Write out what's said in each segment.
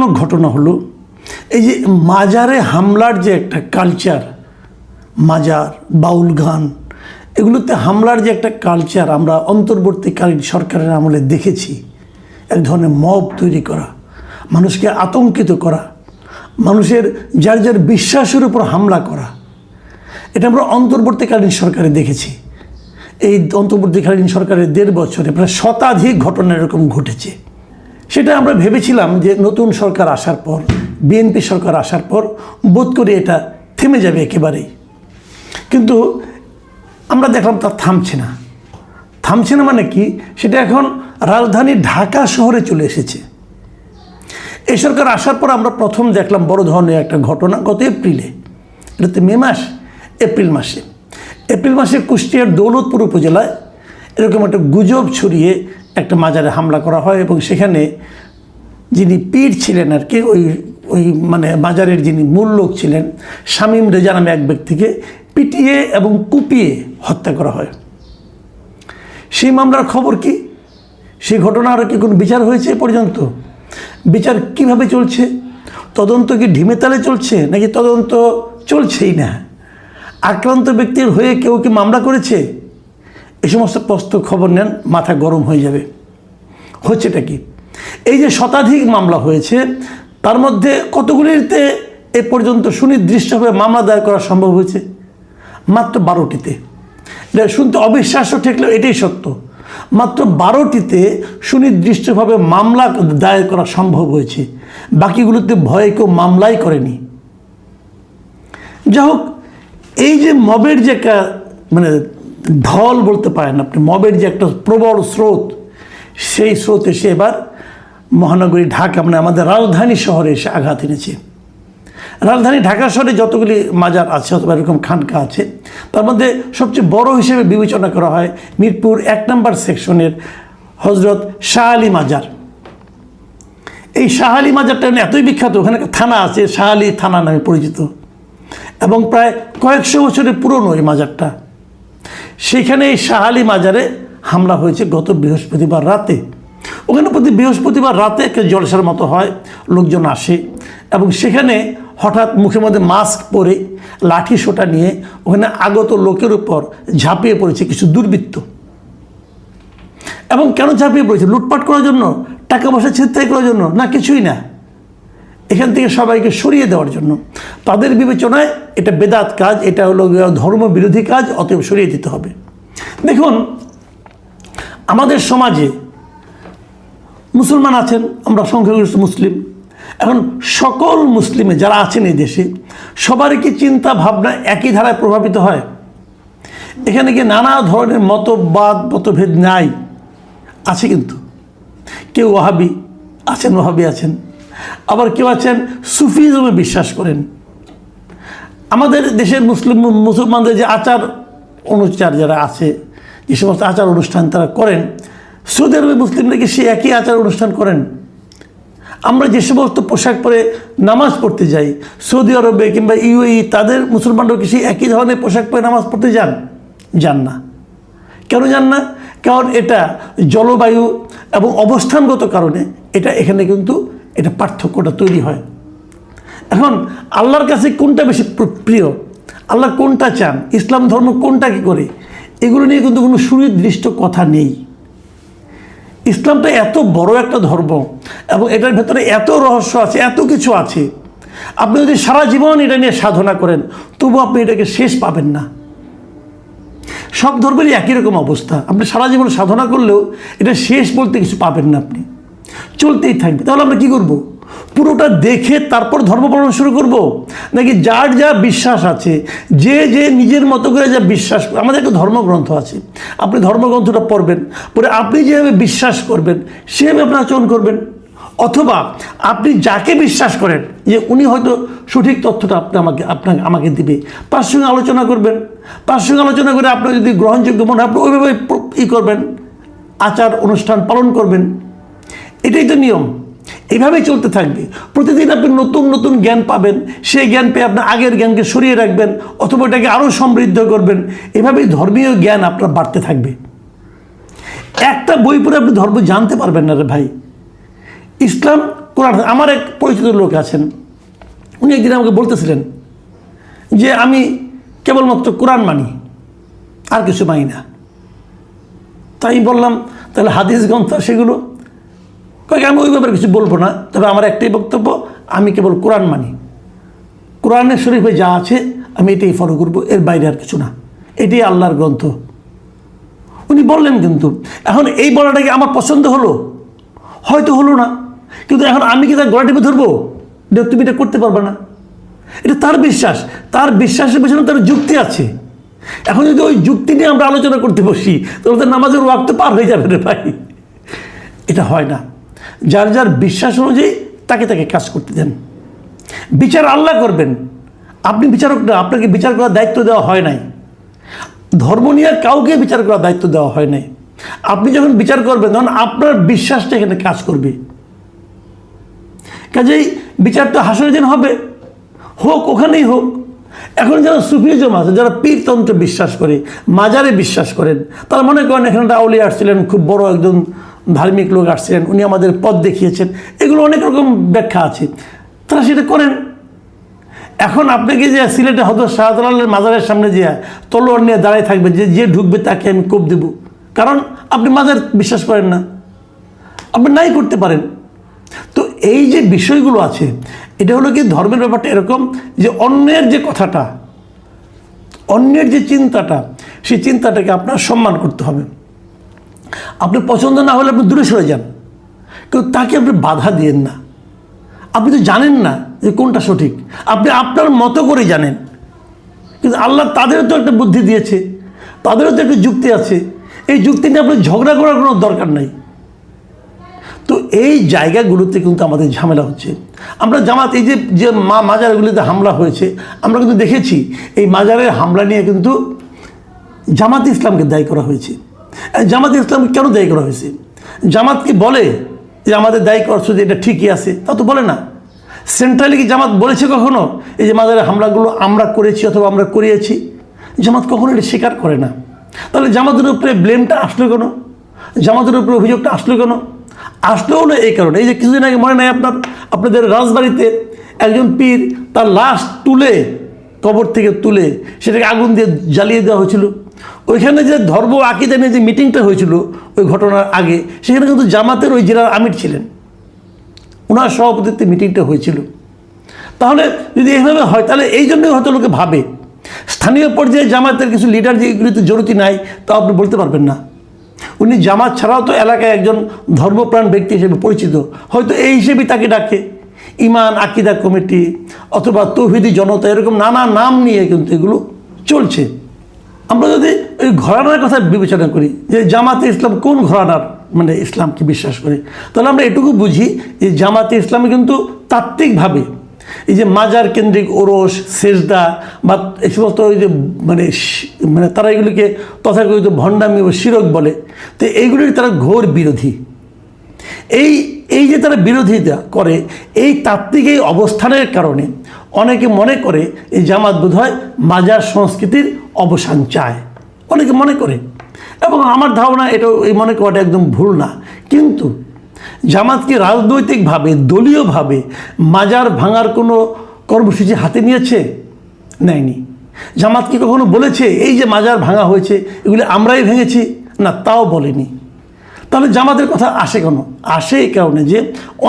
দুঃখজনক ঘটনা হলো এই যে মাজারে হামলার যে একটা কালচার, মাজার, বাউল গান, এগুলোতে হামলার যে একটা কালচার আমরা অন্তর্বর্তীকালীন সরকারের আমলে দেখেছি। এক ধরনের মব তৈরি করা, মানুষকে আতঙ্কিত করা, মানুষের যার যার বিশ্বাসের উপর হামলা করা, এটা আমরা অন্তর্বর্তীকালীন সরকারে দেখেছি। এই অন্তর্বর্তীকালীন সরকারের 1.5 বছরে প্রায় শতাধিক ঘটনা এরকম ঘটেছে। সেটা আমরা ভেবেছিলাম যে নতুন সরকার আসার পর, বিএনপি সরকার আসার পর বোধ করি এটা থেমে যাবে একেবারেই, কিন্তু আমরা দেখলাম তা থামছে না। থামছে না মানে কি, সেটা এখন রাজধানী ঢাকা শহরে চলে এসেছে। এই সরকার আসার পর আমরা প্রথম দেখলাম বড় ধরনের একটা ঘটনা গত এপ্রিলে, এটাতে মে মাস, এপ্রিল মাসে কুষ্টিয়ার দৌলতপুর উপজেলায় এরকম একটা গুজব ছড়িয়ে একটা মাজারে হামলা করা হয় এবং সেখানে যিনি পীর ছিলেন আর কি, ওই মানে মাজারের যিনি মূল লোক ছিলেন শামীম রেজা নামে এক ব্যক্তিকে পিটিয়ে এবং কুপিয়ে হত্যা করা হয়। সেই মামলার খবর কি, সেই ঘটনার কি কোনো বিচার হয়েছে এ পর্যন্ত? বিচার কিভাবে চলছে? তদন্ত কি ঢিমে তালে চলছে নাকি তদন্ত চলছেই না? আক্রান্ত ব্যক্তির হয়ে কেউ কি মামলা করেছে? এই সমস্ত প্রশ্ন খবর নেন, মাথা গরম হয়ে যাবে। হচ্ছেটা কি, এই যে শতাধিক মামলা হয়েছে তার মধ্যে কতগুলিতে এ পর্যন্ত সুনির্দিষ্টভাবে মামলা দায়ের করা সম্ভব হয়েছে? মাত্র 12টিতে। এটা শুনতে অবিশ্বাস্য ঠেকলেও এটাই সত্য। মাত্র 12টিতে সুনির্দিষ্টভাবে মামলা দায়ের করা সম্ভব হয়েছে, বাকিগুলোতে ভয়ে কেউ মামলাই করেনি। যাই হোক, এই যে মবের যে একটা মানে ঢল বলতে পারেন আপনি, মবের যে একটা প্রবল স্রোত, সেই স্রোত এসে এবার মহানগরী ঢাকা মানে আমাদের রাজধানী শহরে এসে আঘাত এনেছে। রাজধানী ঢাকা শহরে যতগুলি মাজার আছে অথবা এরকম খানকা আছে, তার মধ্যে সবচেয়ে বড় হিসেবে বিবেচনা করা হয় মিরপুর 1 নম্বর সেকশনের হজরত শাহ আলী মাজার। এই শাহ আলী মাজারটা এতই বিখ্যাত, ওখানে একটা থানা আছে, শাহ আলী থানা নামে পরিচিত, এবং প্রায় কয়েকশো বছরের পুরনো এই মাজারটা। সেখানে এই শাহ আলী মাজারে হামলা হয়েছে গত বৃহস্পতিবার রাতে। ওখানে প্রতি বৃহস্পতিবার রাতে একটা জলসার মতো হয়, লোকজন আসে এবং সেখানে হঠাৎ মুখের মধ্যে মাস্ক পরে লাঠি সোটা নিয়ে ওখানে আগত লোকের উপর ঝাঁপিয়ে পড়েছে কিছু দুর্বৃত্ত। এবং কেন ঝাঁপিয়ে পড়েছে? লুটপাট করার জন্য, টাকা পয়সা ছিনতাই করার জন্য? না, কিছুই না, এখান থেকে সবাইকে সরিয়ে দেওয়ার জন্য। তাদের বিবেচনায় এটা বেদাত কাজ, এটা হলো ধর্মবিরোধী কাজ, অতএব সরিয়ে দিতে হবে। দেখুন, আমাদের সমাজে মুসলমান আছেন, আমরা সংখ্যাগরিষ্ঠ মুসলিম। এখন সকল মুসলিমে যারা আছেন এই দেশে সবারই কি চিন্তা ভাবনা একই ধারায় প্রভাবিত হয়? এখানে কি নানা ধরনের মতভেদ নাই? আছে, কিন্তু কেউ ওয়াহাবি আছেন, আবার কেউ আছেন সুফিজমে বিশ্বাস করেন। আমাদের দেশের মুসলমানদের যে আচার অনুচার যারা আছে, যে সমস্ত আচার অনুষ্ঠান তারা করেন, সৌদি আরবে মুসলিমরা কি সেই একই আচার অনুষ্ঠান করেন? আমরা যে সমস্ত পোশাক পরে নামাজ পড়তে যাই সৌদি আরবে কিংবা ইউএই, তাদের মুসলমানরা কি সেই একই ধরনের পোশাক পরে নামাজ পড়তে যান না? কেন যান না? কারণ এটা জলবায়ু এবং অবস্থানগত কারণে এখানে কিন্তু এটা পার্থক্যটা তৈরি হয়। এখন আল্লাহর কাছে কোনটা বেশি প্রিয়, আল্লাহ কোনটা চান, ইসলাম ধর্ম কোনটা কি করে, এগুলো নিয়ে কিন্তু কোনো সুনির্দিষ্ট কথা নেই। ইসলামটা এত বড় একটা ধর্ম এবং এটার ভেতরে এত রহস্য আছে, এত কিছু আছে। আপনি যদি সারা জীবন এটা নিয়ে সাধনা করেন তবু আপনি এটাকে শেষ পাবেন না। সব ধর্মেরই একই রকম অবস্থা, আপনি সারা জীবন সাধনা করলেও এটা শেষ বলতে কিছু পাবেন না, আপনি চলতেই থাকবে। তাহলে আমরা কী করব? পুরোটা দেখে তারপর ধর্ম পালন শুরু করব, নাকি যার যা বিশ্বাস আছে, যে নিজের মতো করে যা বিশ্বাস, আমাদের একটা ধর্মগ্রন্থ আছে, আপনি ধর্মগ্রন্থটা পড়বেন, পরে আপনি যেভাবে বিশ্বাস করবেন সেভাবে আপনি আচরণ করবেন। অথবা আপনি যাকে বিশ্বাস করেন যে উনি হয়তো সঠিক তথ্যটা আমাকে দিবে, তার সঙ্গে আলোচনা করবেন, তার সঙ্গে আলোচনা করে আপনার যদি গ্রহণযোগ্য মনে হয় আপনি ওইভাবে করবেন, আচার অনুষ্ঠান পালন করবেন। এটাই তো নিয়ম, এইভাবেই চলতে থাকবে। প্রতিদিন আপনি নতুন নতুন জ্ঞান পাবেন, সেই জ্ঞান পেয়ে আপনার আগের জ্ঞানকে সরিয়ে রাখবেন অথবা এটাকে আরও সমৃদ্ধ করবেন। এভাবেই ধর্মীয় জ্ঞান আপনার বাড়তে থাকবে। একটা বই পড়ে আপনি ধর্ম জানতে পারবেন না রে ভাই। ইসলাম কোরআন, আমার এক পরিচিত লোক আছেন, উনি একদিন আমাকে বলতেছিলেন যে আমি কেবলমাত্র কোরআন মানি, আর কিছু মানি না। তাই বললাম তাহলে হাদিস গ্রন্থ সেগুলো? কয়েক আমি ওই ব্যাপারে কিছু বলবো না, তবে আমার একটাই বক্তব্য, আমি কেবল কোরআন মানি, কোরআনের শরীফে যা আছে আমি এটাই ফলো করবো, এর বাইরে আর কিছু না, এটাই আল্লাহর গ্রন্থ। উনি বললেন, কিন্তু এখন এই বলাটা কি আমার পছন্দ হলো? হয়তো হলো না, কিন্তু এখন আমি কি তার গলা টিপে ধরবো তুমি এটা করতে পারবে না? এটা তার বিশ্বাস, তার বিশ্বাসের পেছনে তার যুক্তি আছে। এখন যদি ওই যুক্তি নিয়ে আমরা আলোচনা করতে বসি তাহলে তো নামাজের ওয়াক্ত পার হয়ে যাবে রে ভাই। এটা হয় না। যার যার বিশ্বাস অনুযায়ী তাকে তাকে কাজ করতে দেন। বিচার আল্লাহ করবেন, আপনি বিচারক না, আপনাকে বিচার করার দায়িত্ব দেওয়া হয় নাই। ধর্ম নিয়ে কাউকে বিচার করার দায়িত্ব দেওয়া হয় নাই। আপনি যখন বিচার করবেন তখন আপনার বিশ্বাসটা এখানে কাজ করবে। কাজেই বিচারটা হাসরের দিন হবে, হোক ওখানেই হোক। এখন যারা সুফিজম আছে, যারা পীরতন্ত্র বিশ্বাস করে, মাজারে বিশ্বাস করেন, তারা মনে করেন এখানে একটা আউলিয়া আসছিলেন, খুব বড় একজন ধার্মিক লোক আসছিলেন, উনি আমাদের পথ দেখিয়েছেন, এগুলো অনেক রকম ব্যাখ্যা আছে, তারা সেটা করেন। এখন আপনাকে যে সিলেটে হযরত শাহজালালের মাজারের সামনে যে তলোয়ার নিয়ে দাঁড়ায় থাকবে, যে ঢুকবে তাকে আমি কোপ দেব, কারণ আপনি মাজার বিশ্বাস করেন না, আপনি নাই করতে পারেন। তো এই যে বিষয়গুলো আছে, এটা হলো কি ধর্মের ব্যাপারটা এরকম যে অন্যের যে কথাটা, অন্যের যে চিন্তাটা, সেই চিন্তাটাকে আপনার সম্মান করতে হবে। আপনি পছন্দ না হলে আপনি দূরে সরে যান, কিন্তু তাকে আপনি বাধা দিয়েন না। আপনি তো জানেন না যে কোনটা সঠিক, আপনি আপনার মতো করে জানেন, কিন্তু আল্লাহ তাদেরও তো একটা বুদ্ধি দিয়েছে, তাদেরও তো একটা যুক্তি আছে। এই যুক্তি নিয়ে আপনি ঝগড়া করার কোনো দরকার নাই। তো এই জায়গাগুলোতে কিন্তু আমাদের ঝামেলা হচ্ছে। আমরা জামাত, এই যে মাজারগুলিতে হামলা হয়েছে, আমরা কিন্তু দেখেছি এই মাজারের হামলা নিয়ে কিন্তু জামাত ইসলামকে দায়ী করা হয়েছে। জামাত ইসলামকে কেন দায়ী করা হয়েছে? জামাত কি বলে যে আমাদের দায়ী করছো যে এটা ঠিকই আছে? তা তো বলে না। সেন্ট্রালি কি জামাত বলেছে কখনো এই যে মাজারের হামলাগুলো আমরা করেছি অথবা আমরা করিয়েছি? জামাত কখনো এটা স্বীকার করে না। তাহলে জামাতের উপরে ব্লেমটা আসলো কেন? জামাতের উপরে অভিযোগটা আসলো কেন? আসলো হলো এই কারণে, এই যে কিছুদিন আগে মনে নাই আপনাদের রাজবাড়িতে একজন পীর তার লাশ তুলে, কবর থেকে তুলে সেটাকে আগুন দিয়ে জ্বালিয়ে দেওয়া হয়েছিল। ওইখানে যে ধর্ম আকীদা নিয়ে যে মিটিংটা হয়েছিল ওই ঘটনার আগে, সেখানে কিন্তু জামাতের ওই জেলার আমির ছিলেন, ওনার সভাপতিত্বে মিটিংটা হয়েছিল। তাহলে যদি এইভাবে হয়, তাহলে এই জন্যই হয়তো লোকে ভাবে স্থানীয় পর্যায়ে জামাতের কিছু লিডার যে এগুলিতে জড়িত নাই, তা আপনি বলতে পারবেন না। উনি জামাত ছাড়াও তো এলাকায় একজন ধর্মপ্রাণ ব্যক্তি হিসেবে পরিচিত, হয়তো এই হিসেবেই তাকে ডাকে। ইমান আকিদা কমিটি অথবা তৌহিদি জনতা, এরকম নানা নাম নিয়ে কিন্তু এগুলো চলছে। আমরা যদি ওই ঘরানার কথা বিবেচনা করি যে জামাতে ইসলাম কোন ঘরানার মানে ইসলামকে বিশ্বাস করে, তাহলে আমরা এটুকু বুঝি যে জামাতে ইসলামে কিন্তু তাত্ত্বিকভাবে এই যে মাজার কেন্দ্রিক ওরস, সেজদা বা এই সমস্ত ওই যে মানে তারা এগুলিকে তথাকথিত ভণ্ডামি ও শিরক বলে, তো এইগুলির তারা ঘোর বিরোধী। এই যে তারা বিরোধিতা করে, এই তাত্ত্বিক এই অবস্থানের কারণে অনেকে মনে করে এই জামাত বোধহয় মাজার সংস্কৃতির অবসান চায়, অনেকে মনে করে। এবং আমার ধারণা এটা এই মনে করাটা একদম ভুল না। কিন্তু জামাত কি রাজনৈতিকভাবে, দলীয়ভাবে মাজার ভাঙার কোনো কর্মসূচি হাতে নিয়েছে? নেয়নি। জামাত কি কখনো বলেছে এই যে মাজার ভাঙা হয়েছে এগুলি আমরাই ভেঙেছি? না, তাও বলেনি। তাহলে জামাতের কথা আসে কেন? আসে এই কারণে যে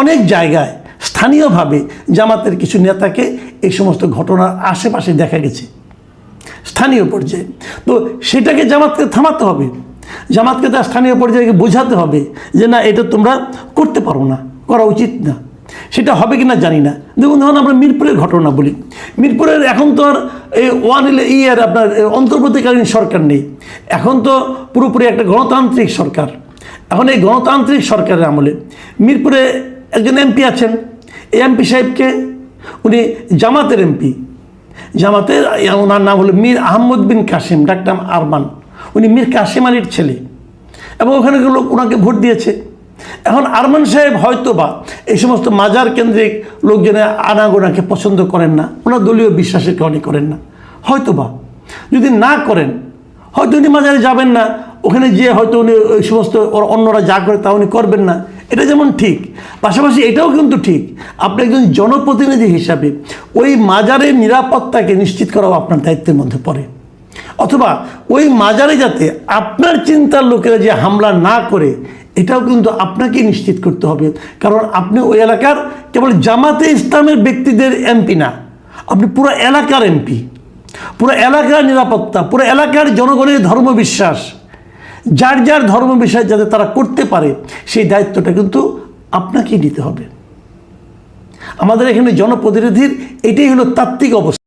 অনেক জায়গায় স্থানীয়ভাবে জামাতের কিছু নেতাকে এই সমস্ত ঘটনার আশেপাশে দেখা গেছে স্থানীয় পর্যায়ে। তো সেটাকে জামাতকে থামাতে হবে, জামাতকে তার স্থানীয় পর্যায়ে বোঝাতে হবে যে না, এটা তোমরা করতে পারো না, করা উচিত না। সেটা হবে কি না জানি না। দেখুন, ধরুন আমরা মিরপুরের ঘটনা বলি। মিরপুরের এখন তো আর আপনার অন্তর্বর্তীকালীন সরকার নেই, এখন তো পুরোপুরি একটা গণতান্ত্রিক সরকার। এখন এই গণতান্ত্রিক সরকারের আমলে মিরপুরে একজন এমপি আছেন। এই এমপি সাহেবকে, উনি জামাতের এমপি, জামাতের, ওনার নাম হলো মীর আহমদ বিন কাসিম, ডাকনাম আরমান। উনি মীর কাসিম আলীর ছেলে এবং ওখানে লোক ওনাকে ভোট দিয়েছে। এখন আরমান সাহেব হয়তো বা এই সমস্ত মাজার কেন্দ্রিক লোকজনের আনাগোনাকে পছন্দ করেন না, ওনার দলীয় বিশ্বাসের কারণে করেন না। হয়তো বা যদি না করেন, হয়তো উনি মাজারে যাবেন না, ওখানে গিয়ে হয়তো উনি ওই সমস্ত অন্যরা যা করে তা উনি করবেন না, এটা যেমন ঠিক, পাশাপাশি এটাও কিন্তু ঠিক, আপনি একজন জনপ্রতিনিধি হিসাবে ওই মাজারের নিরাপত্তাকে নিশ্চিত করাও আপনার দায়িত্বের মধ্যে পড়ে। অথবা ওই মাজারে যাতে আপনার চিন্তার লোকেরা যে হামলা না করে, এটাও কিন্তু আপনাকে নিশ্চিত করতে হবে। কারণ আপনি ওই এলাকার কেবল জামাতে ইসলামের ব্যক্তিদের এমপি না, আপনি পুরো এলাকার এমপি। পুরো এলাকার নিরাপত্তা, পুরো এলাকার জনগণের ধর্মবিশ্বাস, যার যার ধর্মবিশ্বাস যাতে তারা করতে পারে, সেই দায়িত্বটা কিন্তু আপনাকেই নিতে হবে। আমাদের এখানে জনপ্রতিনিধির এটাই হলো তাত্ত্বিক অবস্থা।